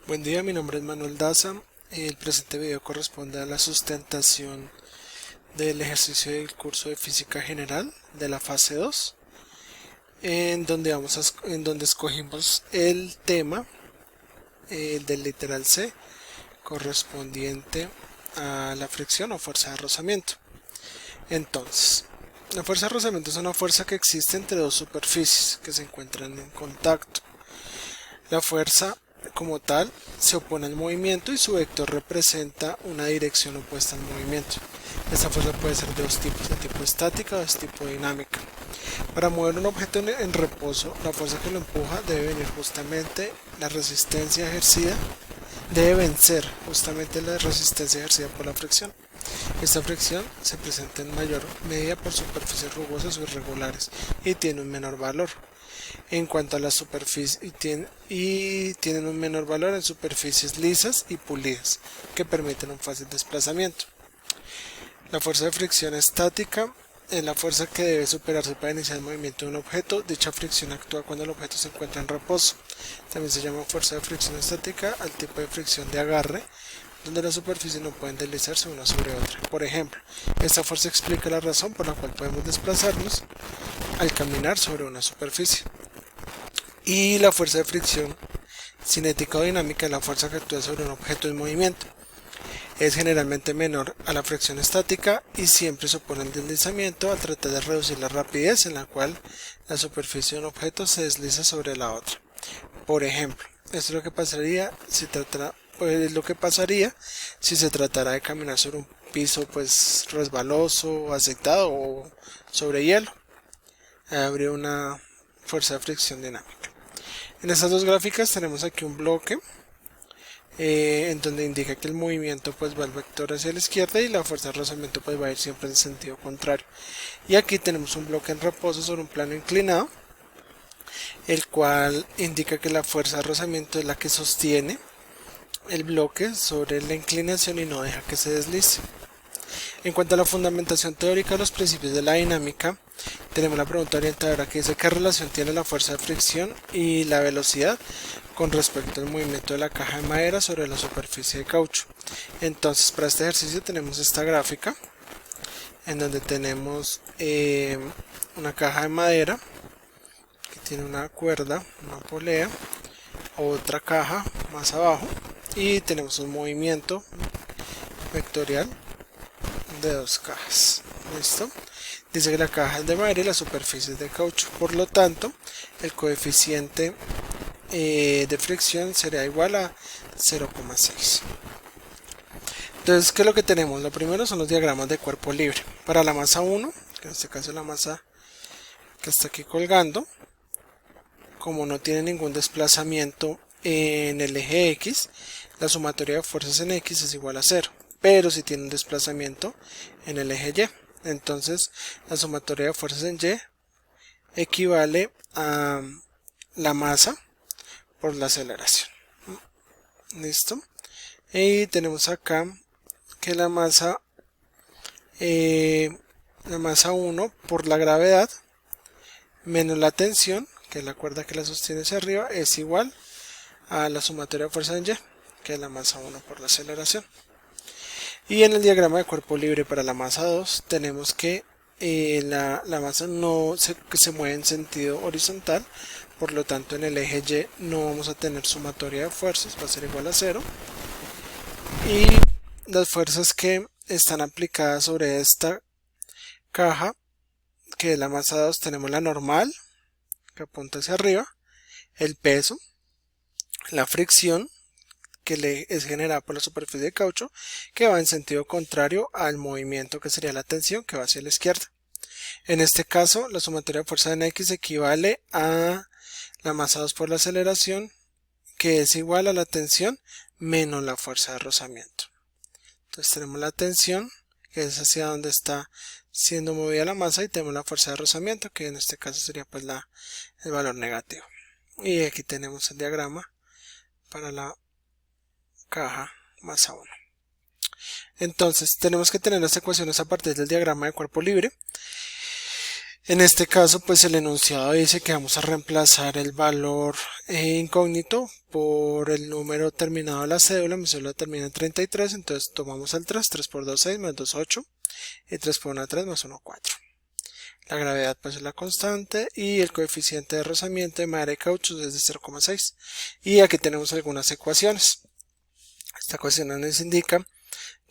Buen día, mi nombre es Manuel Daza. El presente video corresponde a la sustentación del ejercicio del curso de Física General de la fase 2, en donde escogimos el tema del literal C correspondiente a la fricción o fuerza de rozamiento. Entonces, la fuerza de rozamiento es una fuerza que existe entre dos superficies que se encuentran en contacto. La fuerza como tal se opone al movimiento y su vector representa una dirección opuesta al movimiento. Esta fuerza puede ser de dos tipos, de tipo estática o de tipo dinámica. Para mover un objeto en reposo, la fuerza que lo empuja debe venir justamente la resistencia ejercida, debe vencer justamente la resistencia ejercida por la fricción. Esta fricción se presenta en mayor medida por superficies rugosas o irregulares y tiene un menor valor en cuanto a la superficie y tienen un menor valor en superficies lisas y pulidas que permiten un fácil desplazamiento. La fuerza de fricción estática es la fuerza que debe superarse para iniciar el movimiento de un objeto. Dicha fricción actúa cuando el objeto se encuentra en reposo. También se llama fuerza de fricción estática al tipo de fricción de agarre, donde las superficies no pueden deslizarse una sobre otra. Por ejemplo, esta fuerza explica la razón por la cual podemos desplazarnos al caminar sobre una superficie. Y la fuerza de fricción cinética o dinámica es la fuerza que actúa sobre un objeto en movimiento. Es generalmente menor a la fricción estática y siempre se opone al deslizamiento al tratar de reducir la rapidez en la cual la superficie de un objeto se desliza sobre la otra. Por ejemplo, esto es lo que pasaría si se tratara de caminar sobre un piso resbaloso, aceitado o sobre hielo. Habría una fuerza de fricción dinámica. En estas dos gráficas tenemos aquí un bloque en donde indica que el movimiento va el vector hacia la izquierda y la fuerza de rozamiento va a ir siempre en sentido contrario. Y aquí tenemos un bloque en reposo sobre un plano inclinado, el cual indica que la fuerza de rozamiento es la que sostiene el bloque sobre la inclinación y no deja que se deslice. En cuanto a la fundamentación teórica de los principios de la dinámica, tenemos la pregunta orientadora que dice qué relación tiene la fuerza de fricción y la velocidad con respecto al movimiento de la caja de madera sobre la superficie de caucho. Entonces, para este ejercicio tenemos esta gráfica en donde tenemos una caja de madera que tiene una cuerda, una polea, otra caja más abajo y tenemos un movimiento vectorial de dos cajas. ¿Listo? Dice que la caja es de madera y la superficie es de caucho, por lo tanto el coeficiente de fricción sería igual a 0,6. Entonces, ¿qué es lo que tenemos? Lo primero son los diagramas de cuerpo libre. Para la masa 1, que en este caso es la masa que está aquí colgando, como no tiene ningún desplazamiento en el eje X, la sumatoria de fuerzas en X es igual a 0, pero si tiene un desplazamiento en el eje Y. Entonces, la sumatoria de fuerzas en Y equivale a la masa por la aceleración. ¿Listo? Y tenemos acá que la masa 1 por la gravedad menos la tensión, que es la cuerda que la sostiene hacia arriba, es igual a la sumatoria de fuerzas en Y, que es la masa 1 por la aceleración. Y en el diagrama de cuerpo libre para la masa 2 tenemos que la masa no se mueve en sentido horizontal, por lo tanto en el eje Y no vamos a tener sumatoria de fuerzas, va a ser igual a 0. Y las fuerzas que están aplicadas sobre esta caja, que es la masa 2, tenemos la normal, que apunta hacia arriba, el peso, la fricción, que es generada por la superficie de caucho, que va en sentido contrario al movimiento que sería la tensión, que va hacia la izquierda. En este caso, la sumatoria de fuerza en X equivale a la masa 2 por la aceleración, que es igual a la tensión menos la fuerza de rozamiento. Entonces tenemos la tensión, que es hacia donde está siendo movida la masa, y tenemos la fuerza de rozamiento, que en este caso sería el valor negativo. Y aquí tenemos el diagrama para la caja masa 1. Entonces tenemos que tener las ecuaciones a partir del diagrama de cuerpo libre. En este caso, pues el enunciado dice que vamos a reemplazar el valor incógnito por el número terminado de la cédula. Mi cédula termina en 33, entonces tomamos el 3, 3 por 2, 6, más 2, 8, y 3 por 1, 3, más 1, 4. La gravedad pues es la constante y el coeficiente de rozamiento de madera y caucho es de 0,6. Y aquí tenemos algunas ecuaciones. Esta ecuación nos indica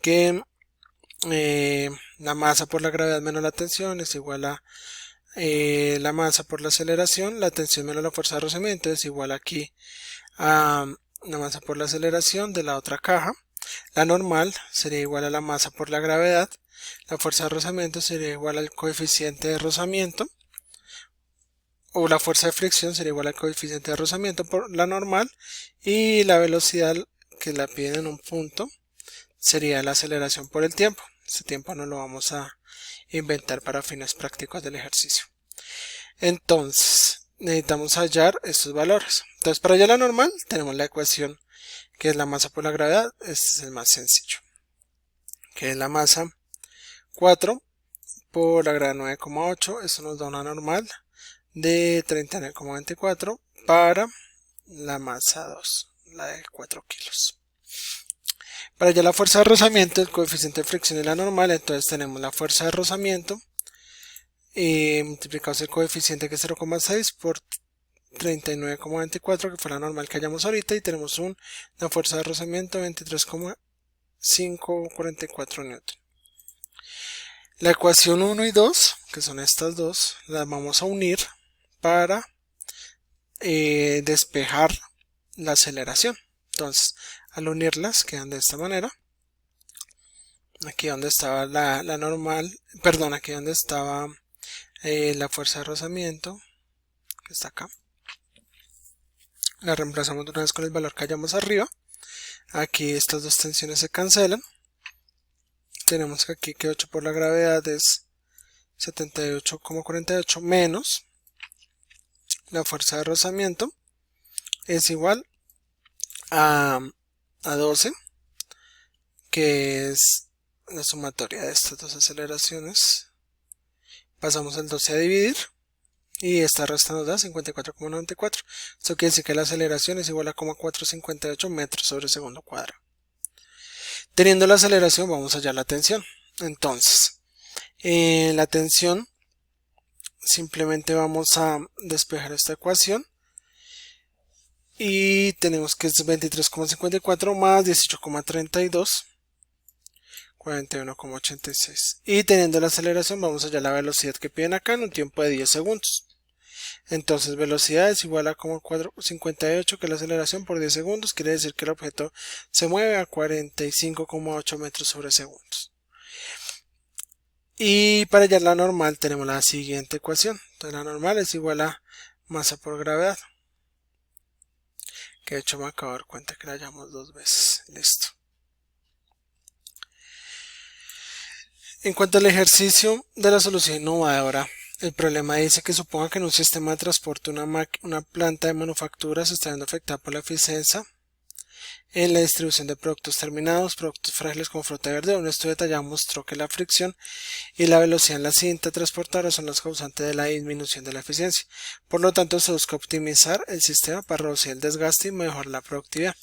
que la masa por la gravedad menos la tensión es igual a la masa por la aceleración, la tensión menos la fuerza de rozamiento es igual aquí a la masa por la aceleración de la otra caja. La normal sería igual a la masa por la gravedad, la fuerza de rozamiento sería igual al coeficiente de rozamiento, o la fuerza de fricción sería igual al coeficiente de rozamiento por la normal, y la velocidad que la piden en un punto sería la aceleración por el tiempo. Este tiempo no lo vamos a inventar para fines prácticos del ejercicio. Entonces necesitamos hallar estos valores. Entonces para hallar la normal tenemos la ecuación que es la masa por la gravedad. Este es el más sencillo, que es la masa 4 por la gravedad 9,8. Esto nos da una normal de 39,24 para la masa 2, la de 4 kilos. Para hallar la fuerza de rozamiento, el coeficiente de fricción y la normal, entonces tenemos la fuerza de rozamiento multiplicado el coeficiente que es 0,6 por 39,24, que fue la normal que hallamos ahorita, y tenemos una fuerza de rozamiento de 23,544 newton. La ecuación 1 y 2, que son estas dos, las vamos a unir para despejar la aceleración. Entonces, al unirlas quedan de esta manera. Aquí donde estaba la normal, perdón, aquí donde estaba la fuerza de rozamiento, que está acá, la reemplazamos de una vez con el valor que hallamos arriba. Aquí estas dos tensiones se cancelan. Tenemos que aquí que 8 por la gravedad es 78,48 menos la fuerza de rozamiento es igual a 12, que es la sumatoria de estas dos aceleraciones. Pasamos el 12 a dividir y esta resta nos da 54,94. Esto quiere decir que la aceleración es igual a 0,458 metros sobre segundo cuadrado. Teniendo la aceleración vamos a hallar la tensión. Entonces, la tensión, simplemente vamos a despejar esta ecuación y tenemos que es 23,54 más 18,32, 41,86. Y teniendo la aceleración vamos a hallar la velocidad que piden acá en un tiempo de 10 segundos. Entonces velocidad es igual a 0,458, que es la aceleración, por 10 segundos. Quiere decir que el objeto se mueve a 45,8 metros sobre segundos. Y para hallar la normal tenemos la siguiente ecuación. Entonces la normal es igual a masa por gravedad, que de hecho me acabo de dar cuenta que la hallamos dos veces. Listo. En cuanto al ejercicio de la solución innovadora, el problema dice que suponga que en un sistema de transporte una planta de manufactura se está viendo afectada por la eficiencia en la distribución de productos terminados, productos frágiles como fruta verde. Un estudio detallado mostró que la fricción y la velocidad en la cinta transportadora son los causantes de la disminución de la eficiencia. Por lo tanto, se busca optimizar el sistema para reducir el desgaste y mejorar la productividad.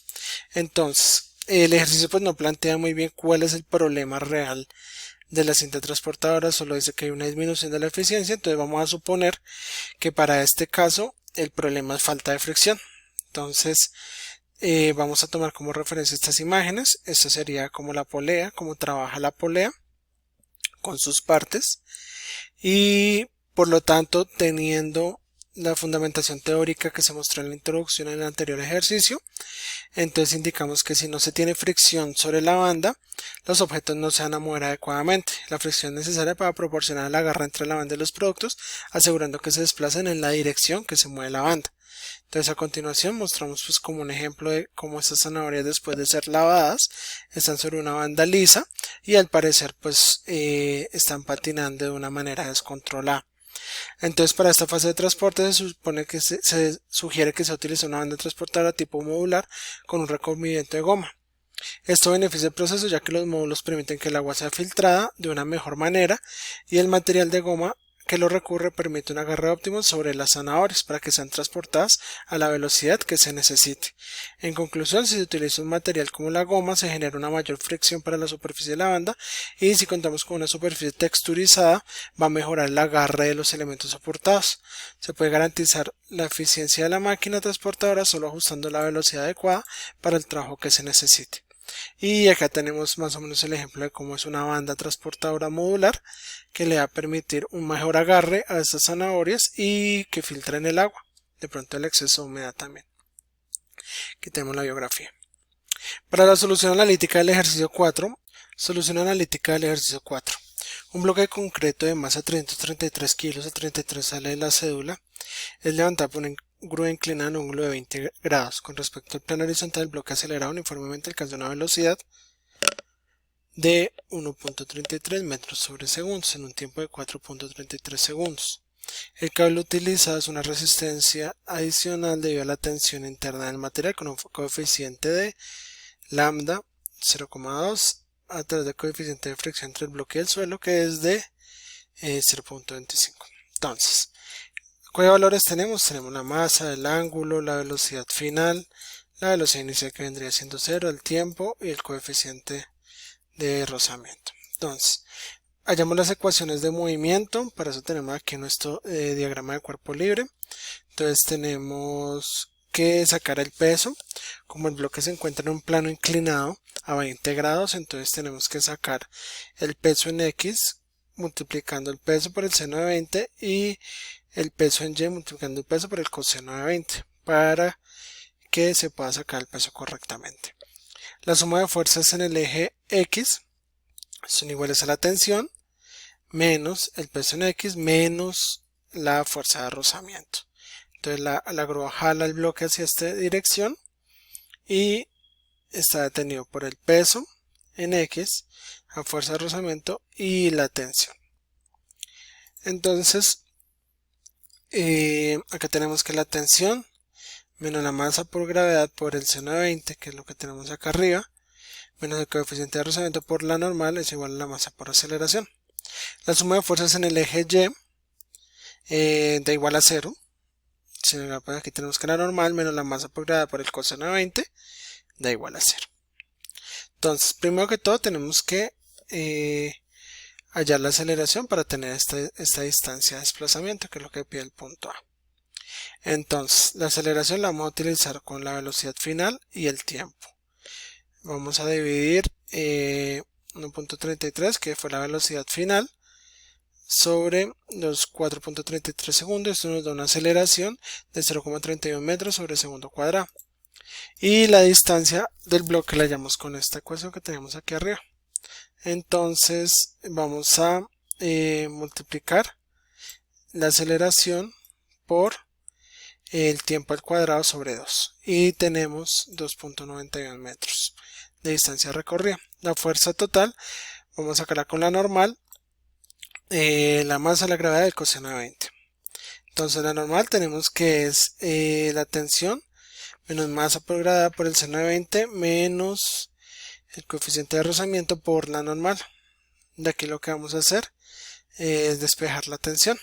Entonces, el ejercicio pues no plantea muy bien cuál es el problema real de la cinta transportadora, solo dice que hay una disminución de la eficiencia. Entonces vamos a suponer que para este caso el problema es falta de fricción. Entonces vamos a tomar como referencia estas imágenes. Esta sería como la polea, cómo trabaja la polea con sus partes, y por lo tanto, teniendo la fundamentación teórica que se mostró en la introducción en el anterior ejercicio, entonces indicamos que si no se tiene fricción sobre la banda, los objetos no se van a mover adecuadamente. La fricción es necesaria para proporcionar el agarre entre la banda y los productos, asegurando que se desplacen en la dirección que se mueve la banda. Entonces a continuación mostramos pues como un ejemplo de cómo estas zanahorias, después de ser lavadas, están sobre una banda lisa y al parecer pues están patinando de una manera descontrolada. Entonces para esta fase de transporte se supone que se sugiere que se utilice una banda transportadora tipo modular con un recubrimiento de goma. Esto beneficia el proceso, ya que los módulos permiten que el agua sea filtrada de una mejor manera y el material de goma que lo recurre permite un agarre óptimo sobre las zanahorias para que sean transportadas a la velocidad que se necesite. En conclusión, si se utiliza un material como la goma, se genera una mayor fricción para la superficie de la banda, y si contamos con una superficie texturizada, va a mejorar el agarre de los elementos soportados. Se puede garantizar la eficiencia de la máquina transportadora solo ajustando la velocidad adecuada para el trabajo que se necesite. Y acá tenemos más o menos el ejemplo de cómo es una banda transportadora modular que le va a permitir un mejor agarre a estas zanahorias y que filtren el agua, de pronto el exceso de humedad también. Aquí tenemos la biografía. Para la solución analítica del ejercicio 4, solución analítica del ejercicio 4. Un bloque de concreto de masa 333 kilos, a 33 sale de la cédula, es levantado por una grúa inclinada en un ángulo de 20 grados. Con respecto al plano horizontal, el bloque acelerado uniformemente alcanza una velocidad de 1.33 metros sobre segundos en un tiempo de 4.33 segundos. El cable utilizado es una resistencia adicional debido a la tensión interna del material con un coeficiente de lambda 0,2 a través del coeficiente de fricción entre el bloque y el suelo, que es de 0.25. Entonces, ¿cuáles valores tenemos? Tenemos la masa, el ángulo, la velocidad final, la velocidad inicial que vendría siendo 0, el tiempo y el coeficiente de rozamiento. Entonces, hallamos las ecuaciones de movimiento. Para eso tenemos aquí nuestro diagrama de cuerpo libre. Entonces tenemos que sacar el peso. Como el bloque se encuentra en un plano inclinado a 20 grados, entonces tenemos que sacar el peso en X multiplicando el peso por el seno de 20 y el peso en Y multiplicando el peso por el coseno de 20 para que se pueda sacar el peso correctamente. La suma de fuerzas en el eje X son iguales a la tensión menos el peso en X menos la fuerza de rozamiento. Entonces la grúa jala el bloque hacia esta dirección y está detenido por el peso en X, la fuerza de rozamiento y la tensión. Entonces acá tenemos que la tensión menos la masa por gravedad por el seno de 20, que es lo que tenemos acá arriba, menos el coeficiente de rozamiento por la normal es igual a la masa por aceleración. La suma de fuerzas en el eje Y da igual a 0. Aquí tenemos que la normal menos la masa por gravedad por el coseno de 20 da igual a 0. Entonces, primero que todo tenemos que hallar la aceleración para tener esta distancia de desplazamiento, que es lo que pide el punto A. Entonces, la aceleración la vamos a utilizar con la velocidad final y el tiempo. Vamos a dividir 1.33, que fue la velocidad final, sobre los 4.33 segundos. Esto nos da una aceleración de 0,31 metros sobre segundo cuadrado. Y la distancia del bloque la hallamos con esta ecuación que tenemos aquí arriba. Entonces vamos a multiplicar la aceleración por el tiempo al cuadrado sobre 2 y tenemos 2.91 metros de distancia recorrida. La fuerza total vamos a sacarla con la normal, la masa, la gravedad y el coseno de 20. Entonces la normal tenemos que es la tensión menos masa por gravedad por el seno de 20 menos el coeficiente de rozamiento por la normal. De aquí lo que vamos a hacer es despejar la tensión.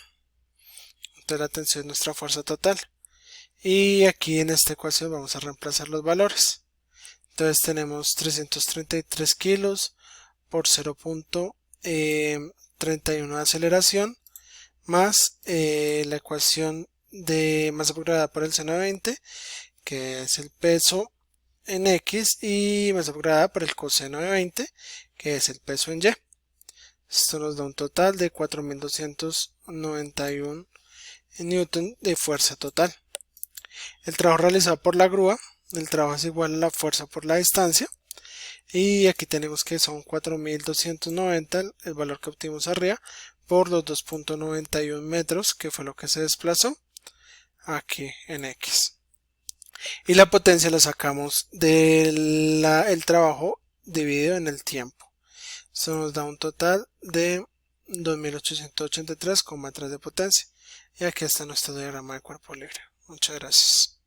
Entonces la tensión es nuestra fuerza total. Y aquí en esta ecuación vamos a reemplazar los valores. Entonces tenemos 333 kilos por 0.31 de aceleración más la ecuación de masa por gravedad por el seno de 20, que es el peso en X, y masa por gravedad por el coseno de 20, que es el peso en Y. Esto nos da un total de 4.291 newton de fuerza total. El trabajo realizado por la grúa, el trabajo es igual a la fuerza por la distancia, y aquí tenemos que son 4.290 el valor que obtuvimos arriba por los 2.91 metros, que fue lo que se desplazó aquí en X. Y la potencia la sacamos del trabajo dividido en el tiempo. Esto nos da un total de 2.883,3 de potencia. Y aquí está nuestro diagrama de cuerpo libre. Muchas gracias.